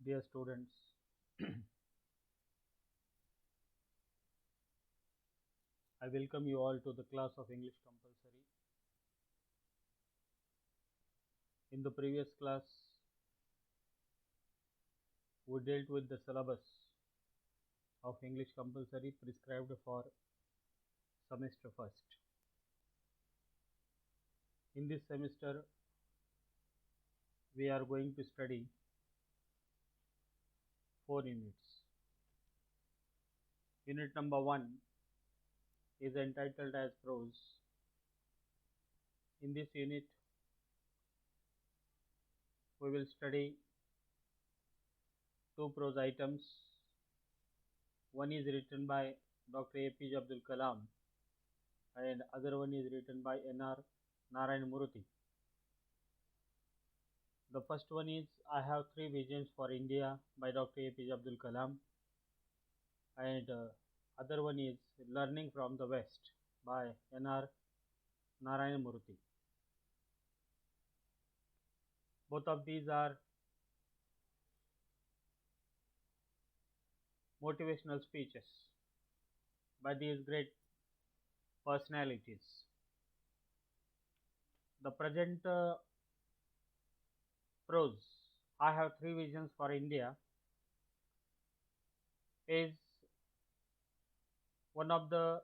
Dear students, I welcome you all to the class of English compulsory. In the previous class, we dealt with the syllabus of English compulsory prescribed for semester first. In this semester, we are going to study 4 units. Unit number 1 is entitled as prose. In this unit, we will study two prose items. One is written by Dr. APJ Abdul Kalam and other one is written by N.R. Narayan Murthy. The first one is I Have Three Visions for India by Dr. APJ Abdul Kalam, and other one is Learning from the West by N.R. Narayan Murthy. Both of these are motivational speeches by these great personalities. The present prose, I Have Three Visions for India, is one of the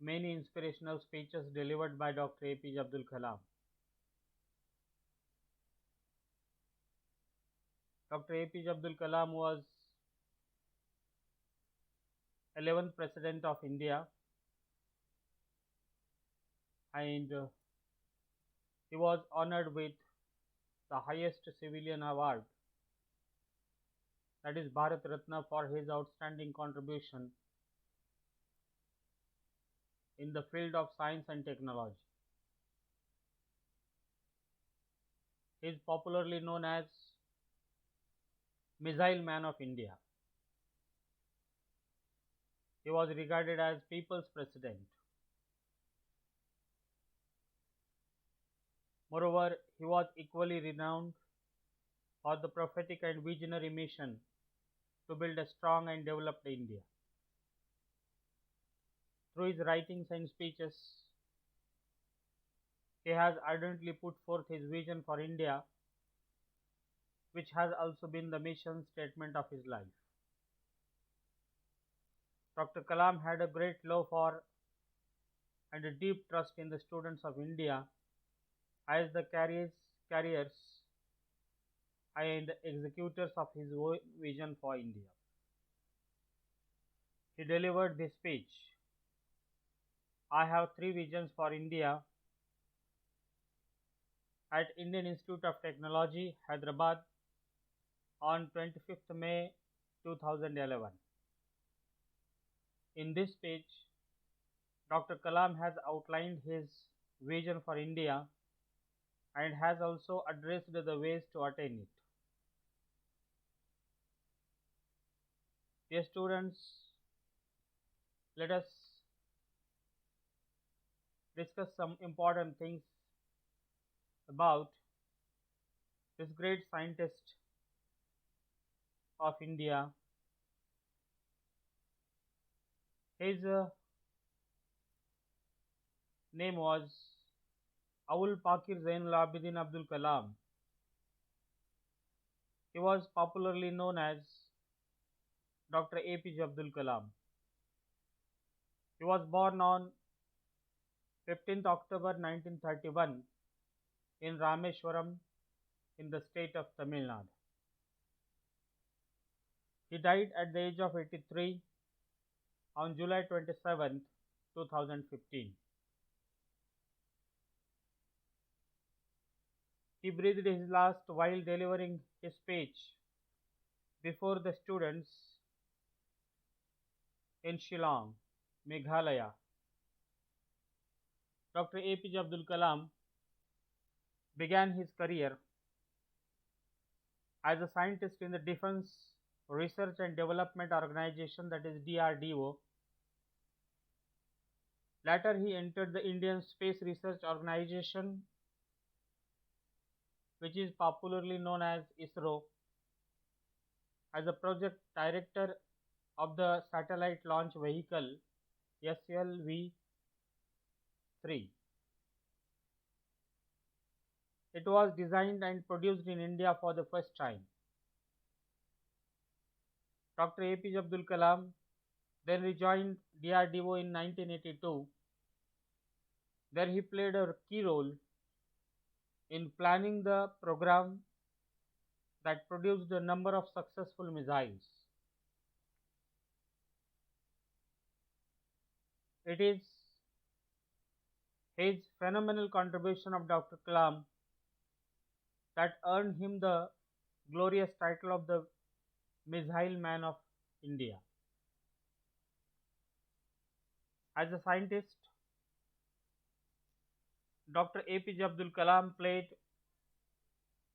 many inspirational speeches delivered by Dr. APJ Abdul Kalam. Dr. APJ Abdul Kalam was 11th President of India, and he was honored with the highest civilian award, that is Bharat Ratna, for his outstanding contribution in the field of science and technology. He is popularly known as Missile Man of India. He was regarded as People's President. Moreover, he was equally renowned for the prophetic and visionary mission to build a strong and developed India. Through his writings and speeches, he has ardently put forth his vision for India, which has also been the mission statement of his life. Dr. Kalam had a great love for and a deep trust in the students of India as the carriers and executors of his vision for India. He delivered this speech, I Have Three Visions for India, at Indian Institute of Technology, Hyderabad, on 25th May 2011. In this speech, Dr. Kalam has outlined his vision for India and has also addressed the ways to attain it. Dear students, let us discuss some important things about this great scientist of India. His name was Abul Pakir Zainul Abidin Abdul Kalam. He was popularly known as Dr. APJ Abdul Kalam. He was born on 15th October 1931 in Rameswaram in the state of Tamil Nadu. He died at the age of 83 on July 27, 2015. He breathed his last while delivering his speech before the students in Shillong, Meghalaya. Dr. APJ Abdul Kalam began his career as a scientist in the Defense Research and Development Organization, that is DRDO. Later, he entered the Indian Space Research Organization, which is popularly known as ISRO, as a project director of the satellite launch vehicle SLV 3. It was designed and produced in India for the first time. Dr. APJ Abdul Kalam then rejoined DRDO in 1982. There he played a key role in planning the program that produced a number of successful missiles. It is his phenomenal contribution of Dr. Kalam that earned him the glorious title of the Missile Man of India. As a scientist, Dr. APJ Abdul Kalam played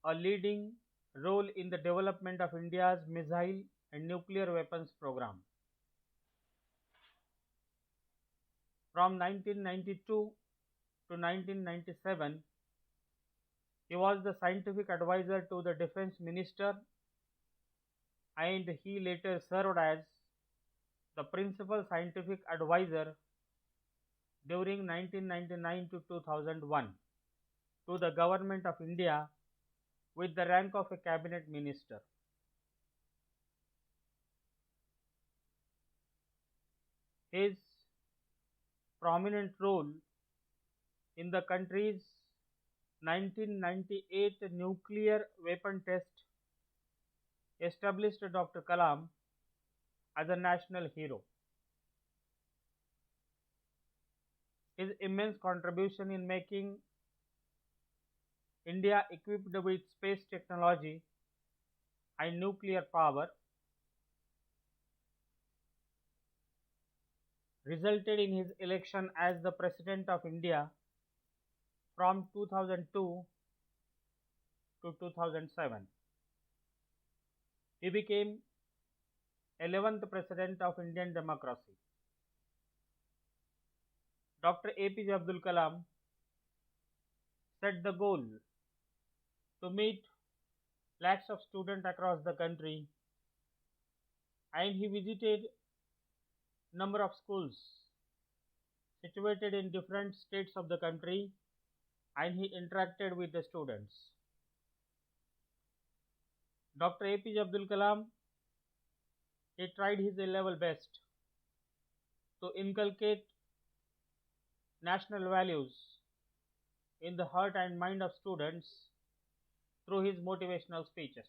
a leading role in the development of India's missile and nuclear weapons program. From 1992 to 1997, he was the scientific advisor to the Defense Minister, and he later served as the principal scientific advisor during 1999 to 2001 to the Government of India with the rank of a cabinet minister. His prominent role in the country's 1998 nuclear weapon test established Dr. Kalam as a national hero. His immense contribution in making India equipped with space technology and nuclear power resulted in his election as the President of India from 2002 to 2007. He became 11th President of Indian democracy. Dr. APJ Abdul Kalam set the goal to meet lakhs of students across the country, and he visited number of schools situated in different states of the country, and he interacted with the students. Dr. APJ Abdul Kalam, he tried his level best to inculcate national values in the heart and mind of students through his motivational speeches.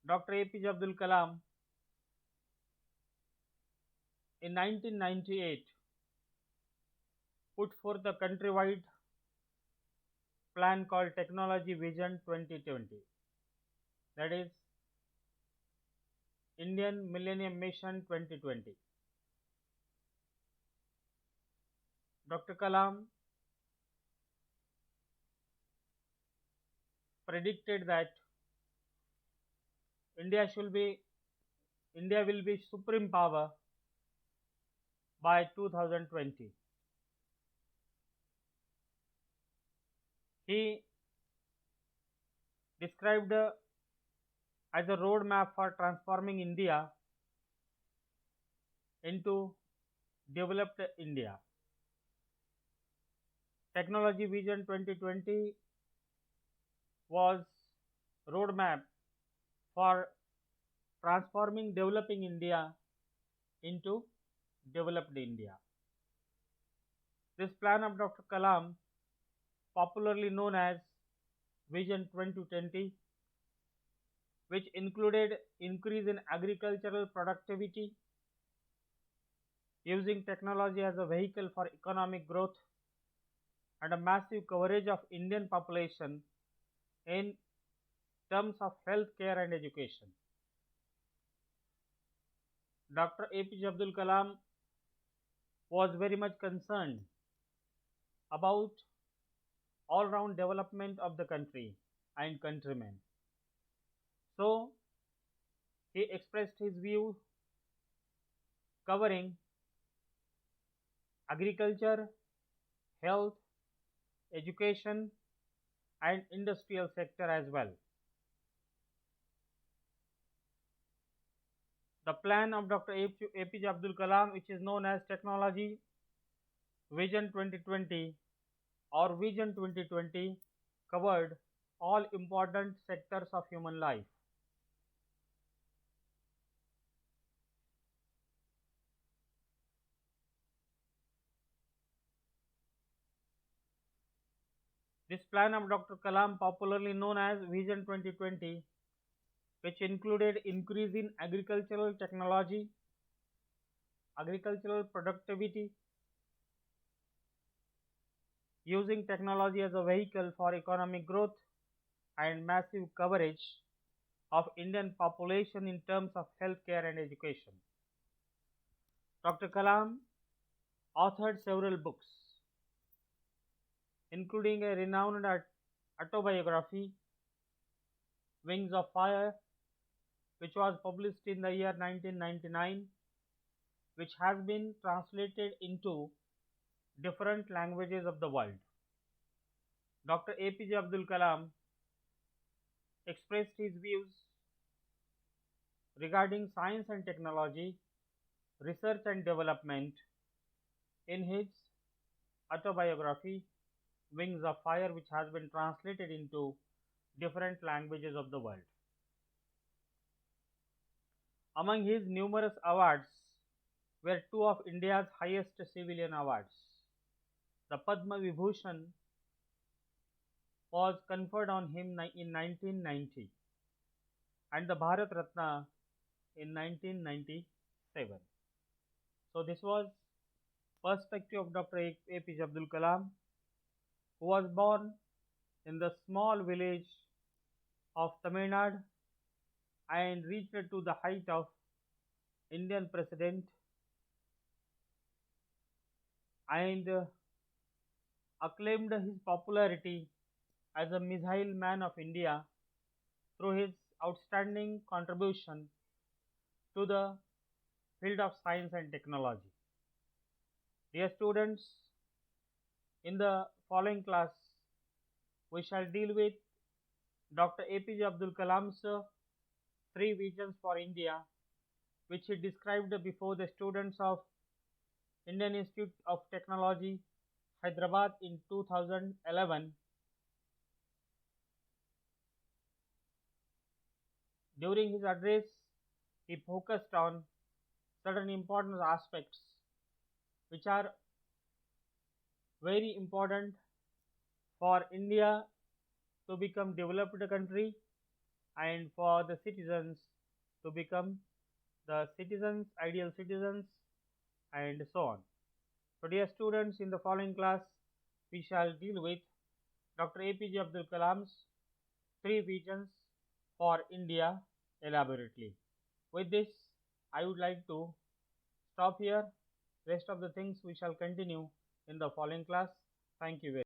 Dr. APJ Abdul Kalam in 1998 put forth a countrywide plan called Technology Vision 2020, that is Indian Millennium Mission 2020. Dr. Kalam predicted that India will be supreme power by 2020. He described as a roadmap for transforming India into developed India. Technology Vision 2020 was roadmap for transforming developing India into developed India. This plan of Dr. Kalam, popularly known as Vision 2020, which included increase in agricultural productivity, using technology as a vehicle for economic growth, and a massive coverage of Indian population in terms of health care and education. Dr. APJ Abdul Kalam was very much concerned about all-round development of the country and countrymen. So, he expressed his view covering agriculture, health, education, and industrial sector as well. The plan of Dr. APJ Abdul Kalam, which is known as Technology Vision 2020 or Vision 2020, covered all important sectors of human life. This plan of Dr. Kalam, popularly known as Vision 2020, which included increase in agricultural technology, agricultural productivity, using technology as a vehicle for economic growth, and massive coverage of Indian population in terms of healthcare and education. Dr. Kalam authored several books, including a renowned autobiography, Wings of Fire, which was published in the year 1999, which has been translated into different languages of the world. Dr. APJ Abdul Kalam expressed his views regarding science and technology, research and development in his autobiography, Wings of Fire, which has been translated into different languages of the world. Among his numerous awards were two of India's highest civilian awards. The Padma Vibhushan was conferred on him in 1990 and the Bharat Ratna in 1997. So this was perspective of Dr. APJ Abdul Kalam, who was born in the small village of Tamil Nadu and reached to the height of Indian President and acclaimed his popularity as a missile man of India through his outstanding contribution to the field of science and technology. Dear students, in the following class, we shall deal with Dr. APJ Abdul Kalam's three visions for India, which he described before the students of Indian Institute of Technology, Hyderabad in 2011. During his address, he focused on certain important aspects which are very important for India to become developed country and for the citizens to become the citizens, ideal citizens, and so on. So dear students, in the following class, we shall deal with Dr. APJ Abdul Kalam's three visions for India elaborately. With this, I would like to stop here. Rest of the things we shall continue in the following class. Thank you very much.